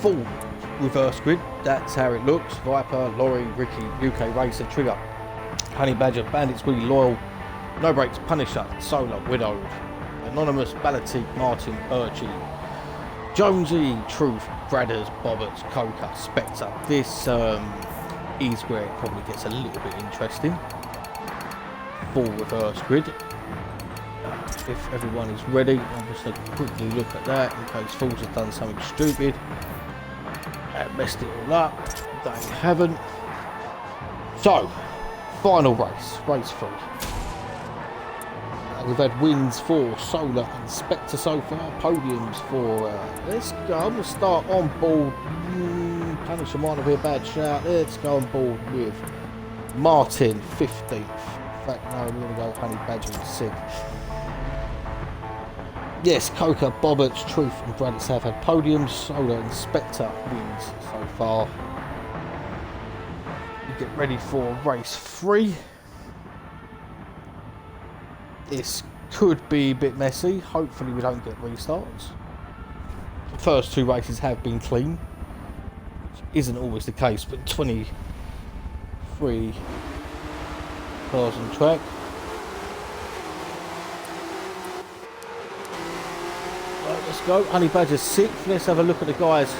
full reverse grid. That's how it looks. Viper, Lorry, Ricky, UK Racer, Trigger, Honey Badger, Bandit, Squiggy, Loyal, No Brakes, Punisher, Solar, Widowed, Anonymous, Balatique, Martin, Birchie, Jonesy, Truth, Bradders, Bobberts, Coca, Spectre. This is where it probably gets a little bit interesting. Full reverse grid. If everyone is ready, I'm just going to quickly look at that in case Fools have done something stupid and messed it all up. They haven't. So, final race, race 3. We've had wins for Solar and Spectre so far, podiums for, let's go, I'm going to start on board, Punisher might not be a bad shout, let's go on board with Martin, 15th. In fact, no, we're going to go Honey Badger in 6th. Yes, Coca, Bobberts, Truth and Bradders have had podiums. Solar and Spectre wins so far. We get ready for race 3. This could be a bit messy. Hopefully we don't get restarts. The first 2 races have been clean, which isn't always the case, but 23 cars on track. Let's go. Honey Badger's 6th. Let's have a look at the guys.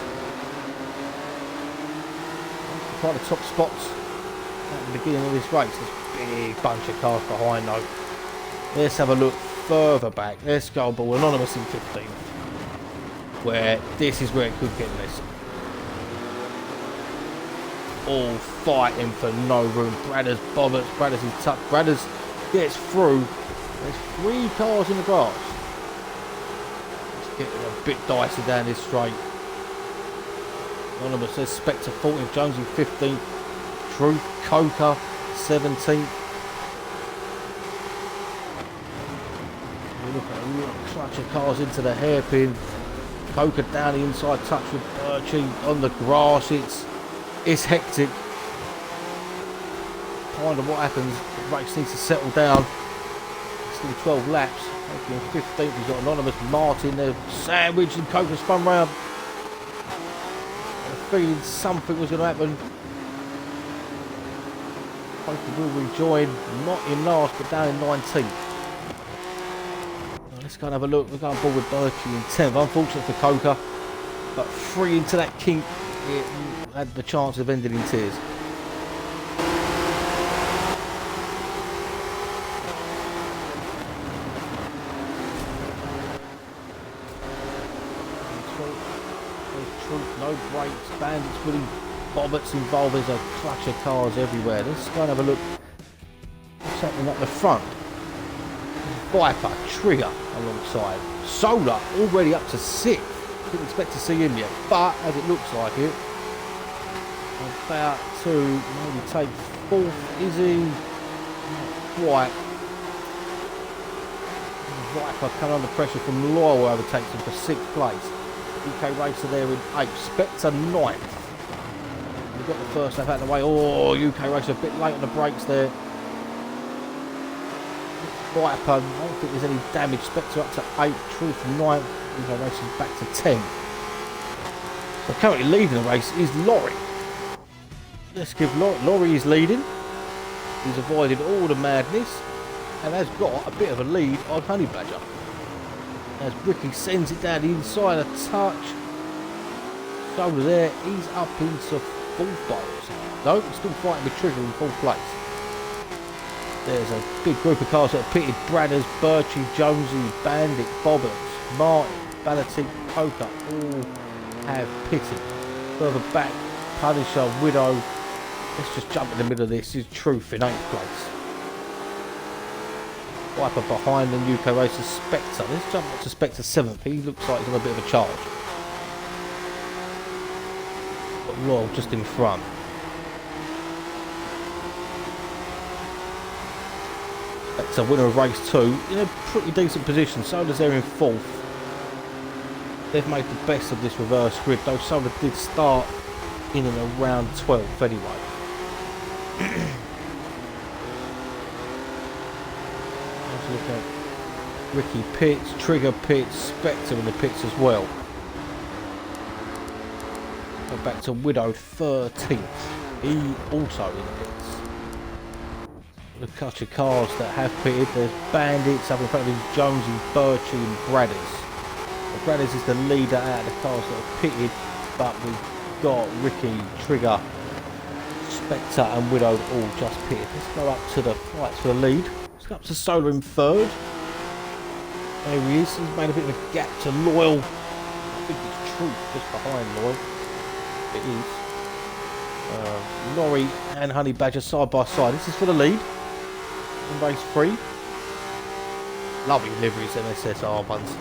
Try the top spots at the beginning of this race. There's a big bunch of cars behind though. Let's have a look further back. Let's go ball Anonymous in 15th. Where this is where it could get messy. All fighting for no room. Bradders, Bobberts, Bradders is tucked. Bradders gets through. There's 3 cars in the grass. Getting a bit dicey down this straight. Anonymous says Spectre 14th, Jonesy 15th, Truth, Coca 17th. We look at a little clutch of cars into the hairpin. Coca down the inside touch with Birchie on the grass. It's hectic. Kind of what happens. The race needs to settle down. Still 12 laps. In 15th, he's got Anonymous, Martin there, sandwiched, and Coca spun round. A feeling something was going to happen. Coca will rejoin, not in last, but down in 19th. Let's go and have a look. We're going forward with Birchie in 10th. Unfortunate for Coca, but 3 into that kink, it had the chance of ending in tears. No brakes, Bandits putting Bobberts involved. There's a clutch of cars everywhere. Let's go and have a look what's happening up the front. Viper, Trigger alongside. Solar already up to 6th. Didn't expect to see him yet, but as it looks like it, about to maybe take 4th. Is he? Not quite. Viper coming under pressure from Loyal overtakes him for 6th place. UK Racer there in 8th, Spectre 9th. We've got the first lap out of the way. Oh, UK Racer a bit late on the brakes there. Viper, I don't think there's any damage. Spectre up to 8th, Truth 9th. UK Racer's back to 10th. So currently leading the race is Lorry. Let's give Lorry is leading. He's avoided all the madness and has got a bit of a lead on Honey Badger. As Ricky sends it down the inside, a touch. Solar there, he's up into 4th place. No, he's still fighting with Trigger in 4th place. There's a big group of cars that are pitted. Bradders, Birchie, Jonesy, Bandit, Bobberts, Martin, Balatique, Coca, all have pitted. Further back, Punisher, Widow. Let's just jump in the middle of this. This is Truth in 8th place. Viper behind the UK Racer, Spectre. Let's jump up to Spectre 7th. He looks like he's on a bit of a charge. Got Royal just in front. Spectre, winner of race 2, in a pretty decent position. Solar's there in 4th. They've made the best of this reverse grid, though Solar did start in and around 12th anyway. Look at Ricky pits, Trigger pits, Spectre in the pits as well. Go back to Widowed 13th. He also in the pits. The couple of cars that have pitted. There's Bandits up in front of him, Jonesy, Birchie and Bradders. The Bradders is the leader out of the cars that have pitted, but we've got Ricky, Trigger, Spectre and Widowed all just pitted. Let's go up to the fights for the lead. Let's go up to Solar in third. There he is. He's made a bit of a gap to Loyal. I think it's Truth just behind Loyal. It is. Laurie and Honey Badger side by side. This is for the lead in race 3. Lovely liveries, MSSR ones.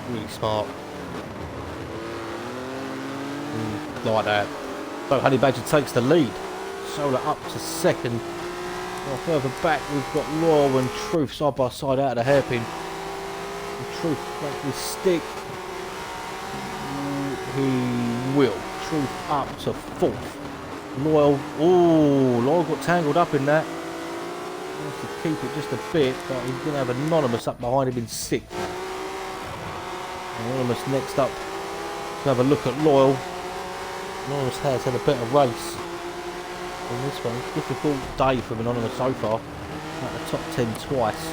Really smart. Like that. So Honey Badger takes the lead. Solar up to second. Well, further back we've got Loyal and Truth side by side out of the hairpin. And Truth make this stick. He will. Truth up to 4th. Loyal. Oh, Loyal got tangled up in that. He wants to keep it just a bit, but he's going to have Anonymous up behind him in 6th. Anonymous next up. Let's have a look at Loyal. Anonymous has had a better race in this one. Difficult day for Anonymous so far. At the top 10 twice.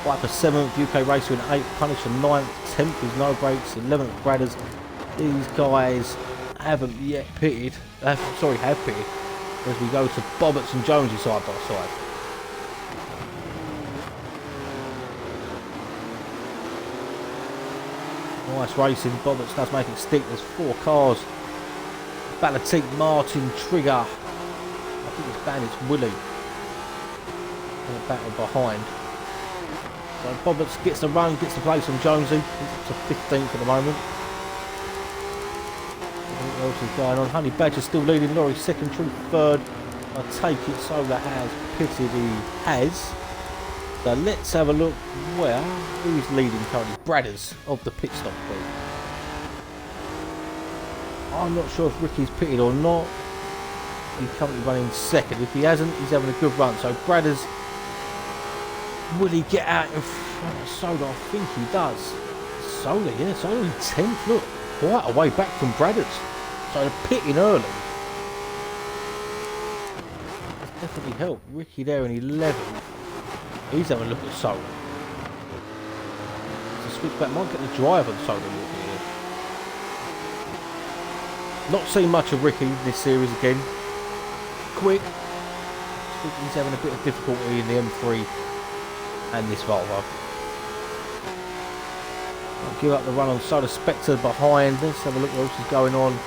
Fight for 7th, UK Racer in 8th, Punisher 9th, 10th is No Brakes, 11th Bradders. These guys haven't yet pitted. Have pitted. As we go to Bobbitt's and Jonesy side by side. Nice racing. Bobbitt's does make it stick. There's 4 cars. Balatique, Martin, Trigger. I think it's Bandits, Willie. And a battle behind. So Bobbitt's gets the run, gets the place on Jonesy. He's up to 15th at the moment. What else is going on? Honey Badger still leading. Laurie second, Truth third. I take it Solar has pitted. He has. So let's have a look where who's leading currently. Bradders of the pit stop group. I'm not sure if Ricky's pitted or not. He's currently running second. If he hasn't, he's having a good run. So Bradders, will he get out in front of Solar? I think he does. Solar, yeah, Solar in 10th. Look, quite a way back from Bradders. So they're pitting early. That's definitely helped. Ricky there in 11th. He's having a look at Solar. So switch back, might get the drive on Solar. Not seen much of Ricky this series again. Quick. He's having a bit of difficulty in the M3 and this Volvo. I'll give up the run on Solar. Spectre behind. Let's have a look what else is going on.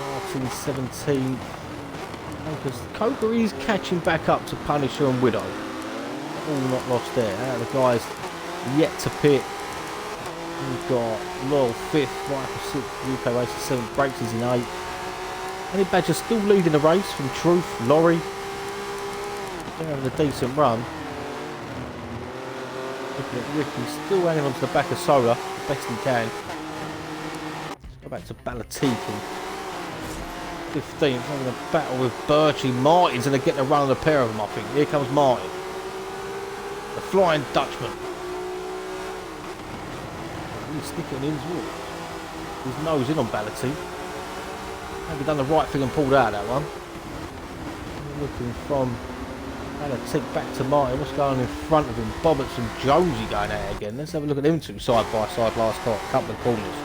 Martin 17th. Because Cobra is catching back up to Punisher and Widow. All not lost there. Out of the guys yet to pit. We've got Loyal 5th, Viper 6th, UK Racer 7th, Brakes is in 8th. Honey Badger still leading the race from Truth, Laurie. They're having a decent run. Looking at Ricky, still hanging on to the back of Solar, the best he can. Let's go back to Balatique in 15th, having a battle with Birchie. Martin's going to get the run on the pair of them, I think. Here comes Martin. The Flying Dutchman. He's sticking in his nose in on Balatique. Maybe done the right thing and pulled out that one. Looking from Balatique back to Martin. What's going on in front of him? Bobbitt's and Jonesy going out again. Let's have a look at them two side by side last couple of corners.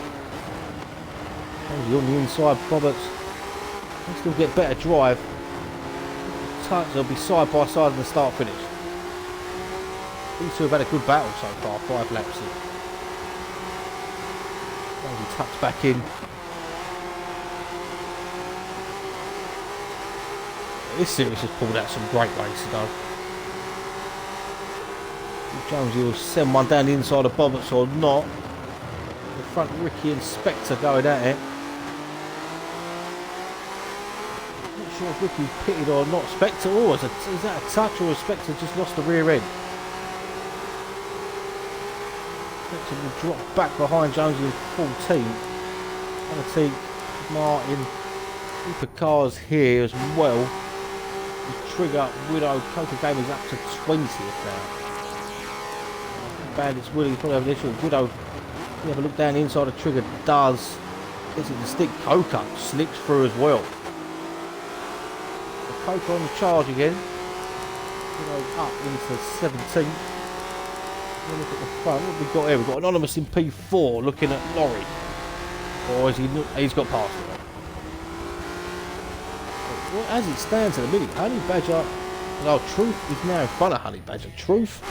Jonesy on the inside, Bobbitt's. They still get better drive. They'll be side by side in the start finish. These two have had a good battle so far, 5 laps in. He tucks back in. This series has pulled out some great races though. Jonesy will send one down the inside of Bobbitt's or not. In front, Ricky and Spectre going at it. Not sure if Ricky's pitted or not. Spectre, oh, is that a touch or has Spectre just lost the rear end? Spectre will drop back behind Jonesy in 14th. Balatique, Martin, group of cars here as well. Trigger, Widow, Coca Gamers up to 20th now. Bandits, Willie, probably have an issue. Widow, we have a look down the inside of Trigger, does. Gets it to stick. Coca slips through as well. The Coca on the charge again. Up into 17th. Look at the front. What have we got here? We've got Anonymous in P4 looking at Laurie. Or is he? He's got past it. Well, as it stands at the minute, Honey Badger. No, Truth is now in front of Honey Badger. Truth.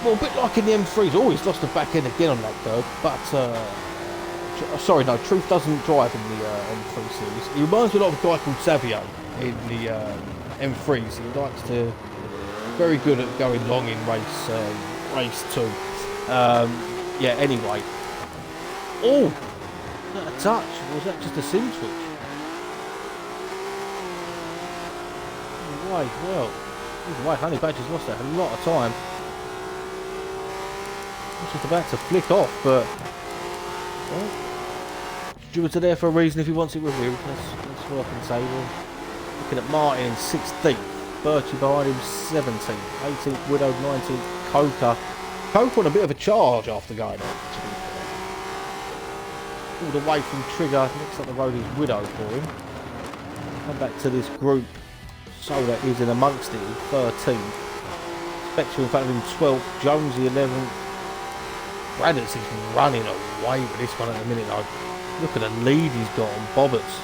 Well, a bit like in the M3s. Oh, he's lost the back end again on that curve. But, sorry, no, Truth doesn't drive in the M3 series. He reminds me a lot of a guy called Savio in the M3s. He likes to. Very good at going long in race 2. Yeah, anyway. Oh! Was that a touch? Or was that just a sim switch? Right, well. Either way, Honey Badger's lost a lot of time. He's just about to flick off, but... Well, Stewards are there for a reason if he wants it with you. That's what I can say. Well, looking at Martin in 16th. Birchie behind him 17th. 18th, Widow 19th, Coca. Coca on a bit of a charge after going on, to be fair. All the way from Trigger. Next up the road is Widow for him. Come back to this group. So that is in amongst it, 13th. Spectre in front of him 12th. Jonesy 11th. Bradders is running away with this one at the minute though. Look at the lead he's got on Bobberts.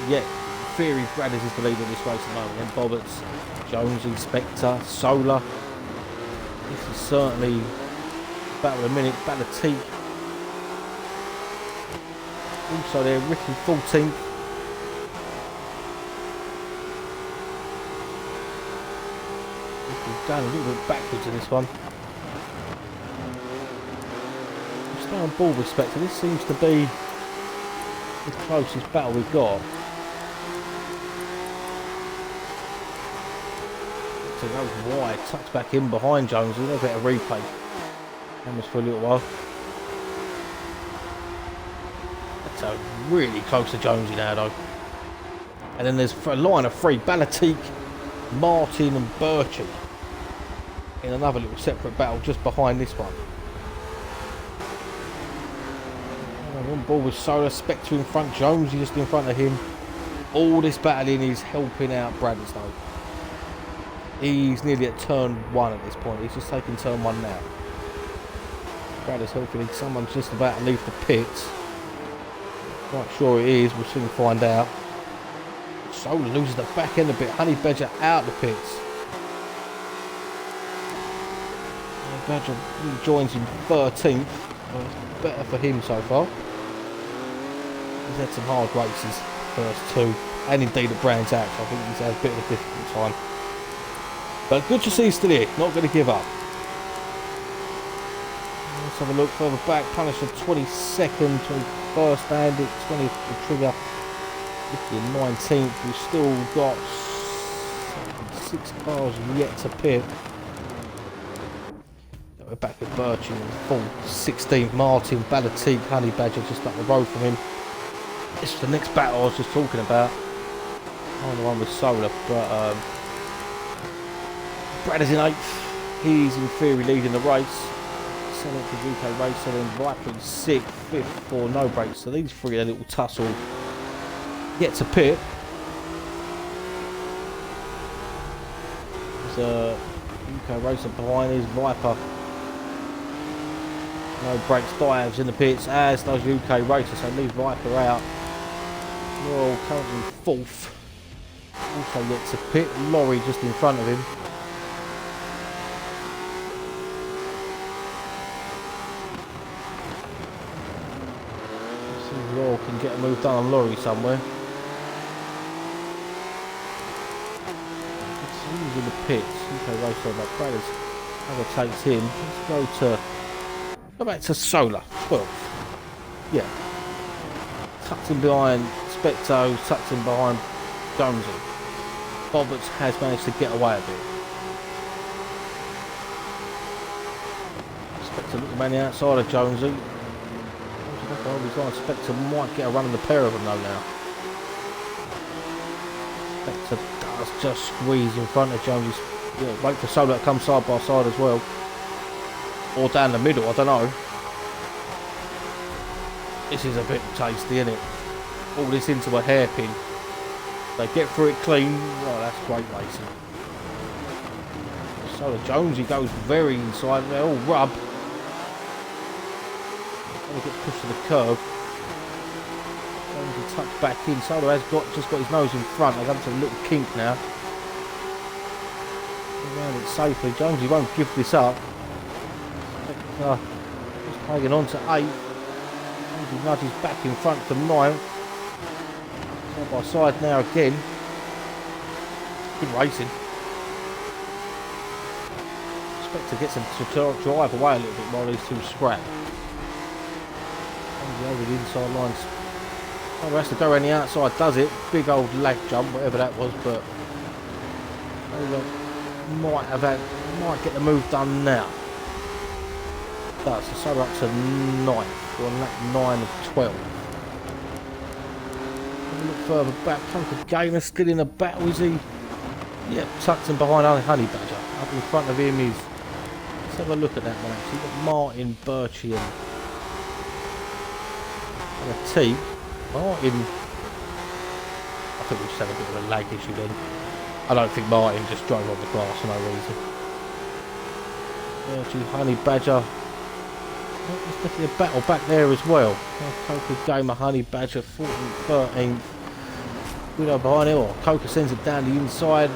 Yeah, Theory Bradders is the lead of this race at the moment. Then Bobberts, Jonesy, Spectre, Solar. This is certainly battle of the minute, battle of Teak. Also there, Ricky 14th. Ricky's going a little bit backwards in this one. Stay on ball with Spectre. This seems to be the closest battle we've got. So goes wide, tucks back in behind Jones. A little bit of replay. Almost for a little while. That's really close to Jonesy now though. And then there's a line of three. Balatique, Martin and Birchie. In another little separate battle just behind this one. One ball with Solar, Spectre in front, Jonesy just in front of him. All this battling is helping out Bradders though. He's nearly at turn 1 at this point. He's just taking turn 1 now. Bradders helping. Someone's just about to leave the pits. Quite sure it is. We'll soon find out. Solar loses the back end a bit. Honey Badger out the pits. Badger joins him 13th. Well, it's better for him so far. He's had some hard races, first 2, and indeed at Brands Hatch. I think he's had a bit of a difficult time. But good to see he's still here, not going to give up. Let's have a look further back. Punisher 22nd, 21st Bandit, 20th the Trigger, 19th. We've still got 6 cars yet to pit. We're back with Birchie in full 16th. Martin, Balatique, Honey Badger just up the road from him. This is the next battle I was just talking about. Oh, the one with Solar, but Bradders in 8th. He's in theory leading the race. 7th is UK Racer, then Viper in 6th, 5th for no brakes. So these three are a little tussle. Get to pit. There's a UK Racer behind his Viper. No brakes, dives in the pits, as does UK Racer, so leave Viper out. Royal currently 4th. Also yet to pit. Lorry just in front of him. Let's see if Royal can get a move done on Lorry somewhere. He's in the pits. UK Racer, but Bradders overtakes him. Let's go back to Solar, 12th. Yeah. Tucked in behind Specto, tucked in behind Jonesy. Bobberts has managed to get away a bit. Specto looking around the outside of Jonesy. Specto might get a run of the pair of them though now. Specto does just squeeze in front of Jonesy. Yeah, wait for Solar to come side by side as well. Or down the middle, I don't know. This is a bit tasty, isn't it? All this into a hairpin. They get through it clean. Oh, that's great racing. So the Jonesy goes very inside. They all rub. They get pushed to the curb. Jonesy tucks back in. Solo has just got his nose in front. They've come to a little kink now. Around it safely. Jonesy won't give this up. Just hanging on to 8. Jonesy nudges back in front to 9. Side by side now again. Good racing. Expect to get them to drive away a little bit while these two scrap. Over the inside lines. Oh, has to go around the outside, does it? Big old lag jump, whatever that was, but might get the move done now. Does so up to 9th on lap 9 of 12. A look further back, Conquer Gamer still in the battle, is he? Yep, tucked in behind Honey Badger. Up in front of him is. Let's have a look at that one actually. You've got Martin, Birchie and a T. Martin, I think we just had a bit of a lag issue then. I don't think Martin just drove on the grass for no reason. Birchie, Honey Badger. Well, there's definitely a battle back there as well. Coca Gamer, Honey Badger, 14th, 13th. Widow behind him, or Coca sends it down the inside.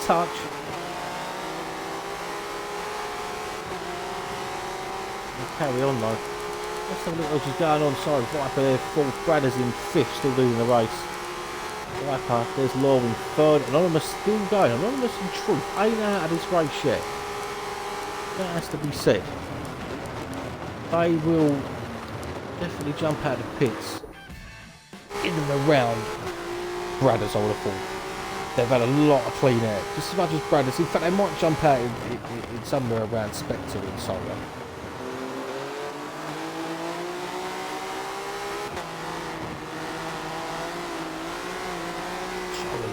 Touch. We'll carry on though. Let's have a look what else is going on. Sorry, Viper there, 4th. Brad is in 5th, still leading the race. Viper, there's Law in 3rd. Anonymous still going. Anonymous in truth ain't out of this race yet. That has to be said. They will definitely jump out of the pits in and around Bradders, I would have thought. They've had a lot of clean air, just as much as Bradders. In fact, they might jump out in somewhere around Spectre and Solo.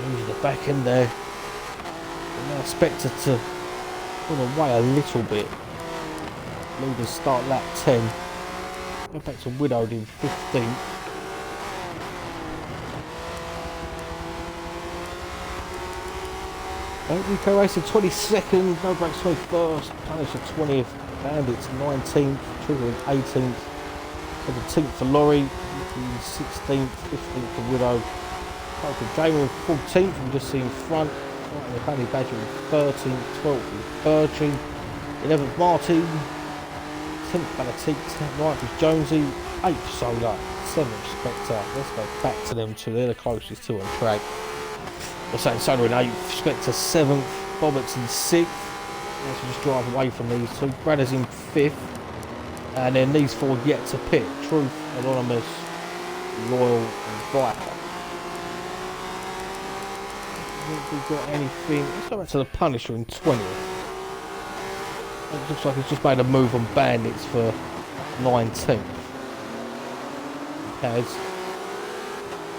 Losing the back end there. And now Spectre to pull away a little bit. Leaders start lap 10. Go back to Widowed in 15th. Rico Racing 22nd, No Brakes 21st, Punisher 20th, Bandits 19th, Trigger in 18th, 17th for Laurie, 16th, 15th for Widow, Coca Gamer in 14th, we just see in front, right with Honey Badger in 13th, 12th with Birchie, 11th Martin, 10th Balatique, 9th is Jonesy, 8th Solar, 7th Spectre. Let's go back to them two, they're the closest to on track. We're saying Solar in 8th, Spectre 7th, Boberts in 6th. Let's just drive away from these two. Bradders in 5th. And then these 4 yet to pit. Truth, Anonymous, Loyal and Viper. Have we got anything? Let's go back to the Punisher in 20th. It looks like he's just made a move on Bandits for 19th. Has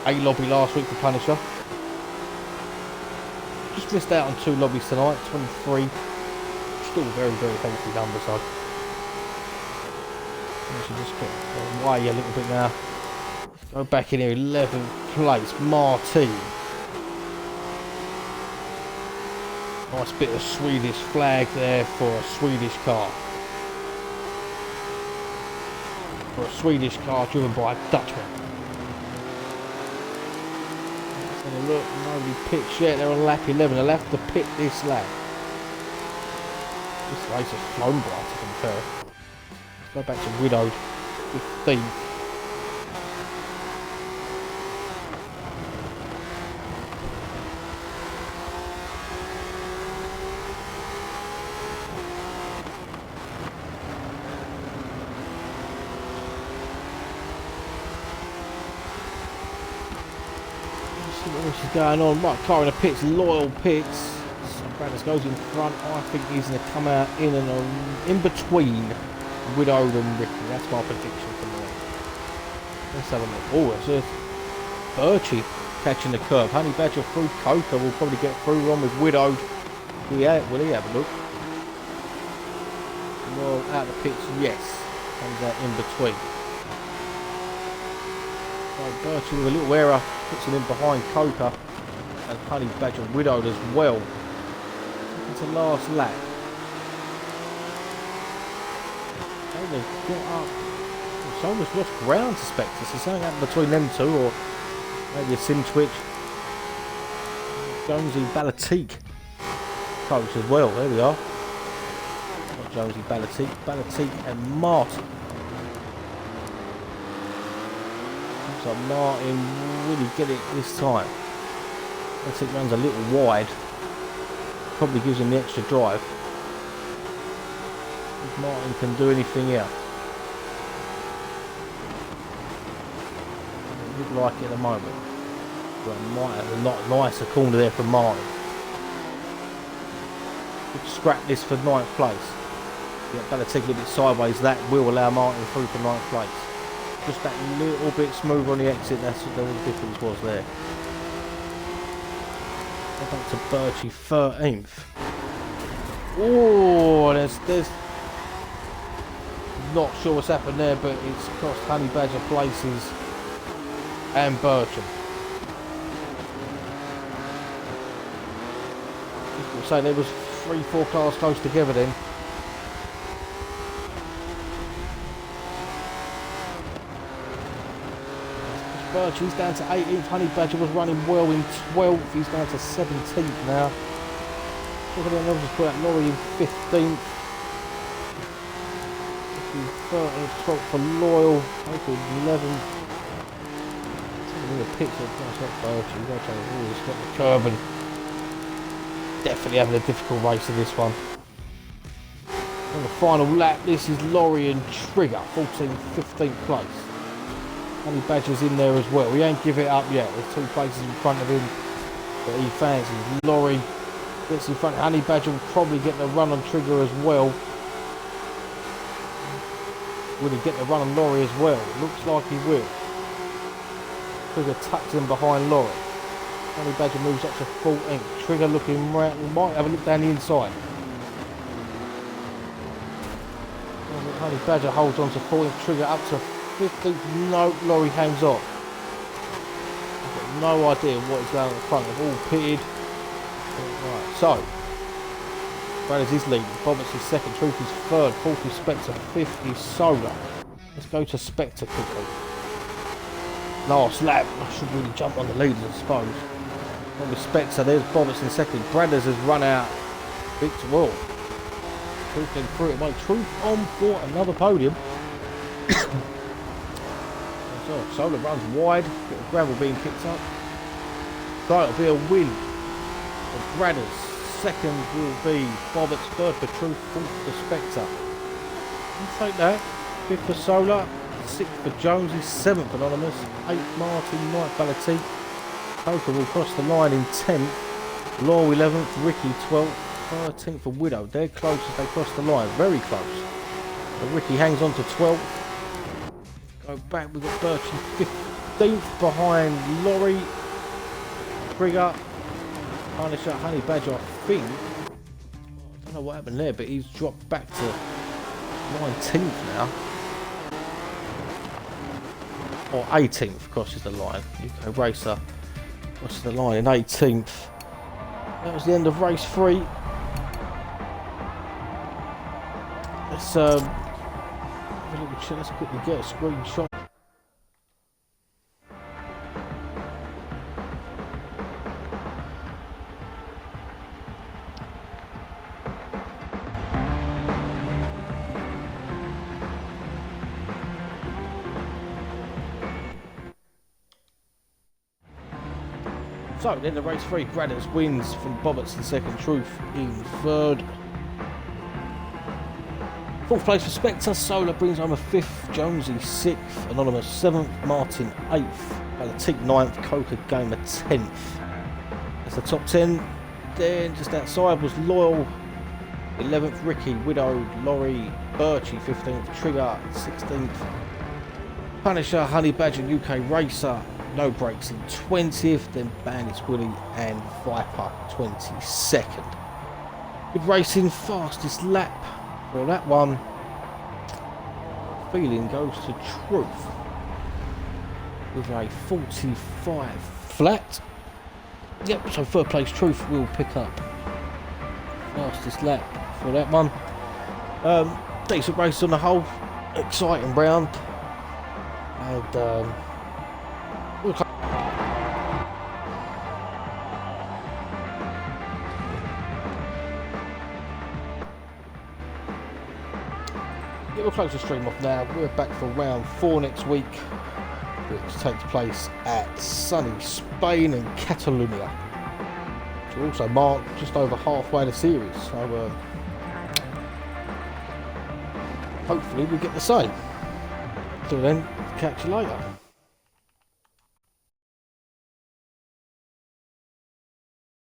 8 lobby last week for Punisher. Just missed out on 2 lobbies tonight, 23. Still very, very healthy numbers though. I should just get away a little bit now. Let's go back in here, 11th place, Martin. Nice bit of Swedish flag there for a Swedish car. For a Swedish car driven by a Dutchman. Look, nobody pits yet, they're on lap 11, they'll have to pit this lap. This race has flown by, to be fair. Let's go back to Widowed, 15th. What is going on? Right, car in the pits, Loyal pits. So Bradders goes in front. I think he's going to come out in and in between Widowed and Ricky. That's my prediction for the Let's have a look. Oh, it's a Birchie catching the curve. Honey Badger through. Coca will probably get through on with Widowed. Will he have a look? Well, out of the pits, yes. comes out in between. So Birchie with a little error, puts it in behind Coca, and Honey Badger widowed as well. It's a last lap. They get up. It's almost lost ground to Spectre, so something happened between them two, or maybe a sim twitch. Jonesy Balatique coach as well. There we are. Not Jonesy Balatique and Martin. So Martin really get it this time. Balatique runs a little wide. Probably gives him the extra drive. If Martin can do anything here. It look like it at the moment. But might have a lot nicer corner there for Martin. Could scrap this for 9th place. Yeah, better take a little bit sideways. That will allow Martin through for 9th place. Just that little bit smoother on the exit. That's what the difference was there. Back to Birchie 13th. Oh, there's not sure what's happened there, but it's cost Honey Badger places and Birchie. So there was 3-4 cars close together then. Birchie's down to 18th. Honey Badger was running well in 12th. He's down to 17th now. I'll just put that lorry in 15th. 13th, 12th for Loyal. Okay, 11th. In the pits, that's not Birchie. He's got the curb and definitely having a difficult race in this one. On the final lap, this is Laurie and Trigger, 14th, 15th place. Honey Badger's in there as well. We ain't give it up yet. There's 2 places in front of him that he fancies. Laurie gets in front. Honey Badger will probably get the run on Trigger as well. Will he get the run on Laurie as well? Looks like he will. Trigger tucks in behind Laurie. Honey Badger moves up to 14th. Trigger looking right. We might have a look down the inside. Honey Badger holds on to 14th. Trigger up to 15th. No, Laurie hangs off. I've got no idea what is going on at the front. They've all pitted. Right, so Brothers is leading. Roberts is second. Truth is third. Fourth is Spectre. Fifth is Solar. Let's go to Spectre quickly. Last lap. I should really jump on the leaders, I suppose. On with Spectre. There's Roberts in second. Brothers has run out. Victor Will. Truth then through it. Truth on for another podium. So Solar runs wide, bit of gravel being kicked up. So it'll be a win for Bradders. Second will be Bobbitt's, third for Truth, fourth for Spectre. You take that. Fifth for Solar, sixth for Jonesy, seventh Anonymous, eighth Martin, ninth Balatique. Coker will cross the line in 10th. Law 11th, Ricky 12th, 13th for Widow. They're close as they cross the line, very close. But Ricky hangs on to 12th. Go back, we've got Birchie 15th behind Laurie. Trigger. Punisher, Honey Badger, I think. I don't know what happened there, but he's dropped back to 19th now. Or 18th, crosses the line. UK Racer crosses the line in 18th. That was the end of race 3. Let's let's quickly get a screenshot. So then the race 3, Bradders wins from Bobbitt's in second, Truth in third. Fourth place for Spectre, Solar brings home a 5th, Jonesy 6th, Anonymous 7th, Martin 8th, Balatique 9th, Coca Gamer 10th. That's the top 10. Then just outside was Loyal 11th, Ricky, Widowed, Laurie, Birchie 15th, Trigger 16th, Punisher, Honey Badger, UK Racer, No Brakes in 20th, then Bandits Willie and Viper 22nd. Good racing, fastest lap for that one. feeling goes to Truth with a 45 flat. Yep, so third place Truth will pick up fastest lap for that one. Decent race on the whole, exciting round, and we'll close the stream off now. We're back for round 4 next week, which takes place at sunny Spain and Catalonia. So also mark just over halfway the series. So hopefully we get the same. Till then, catch you later.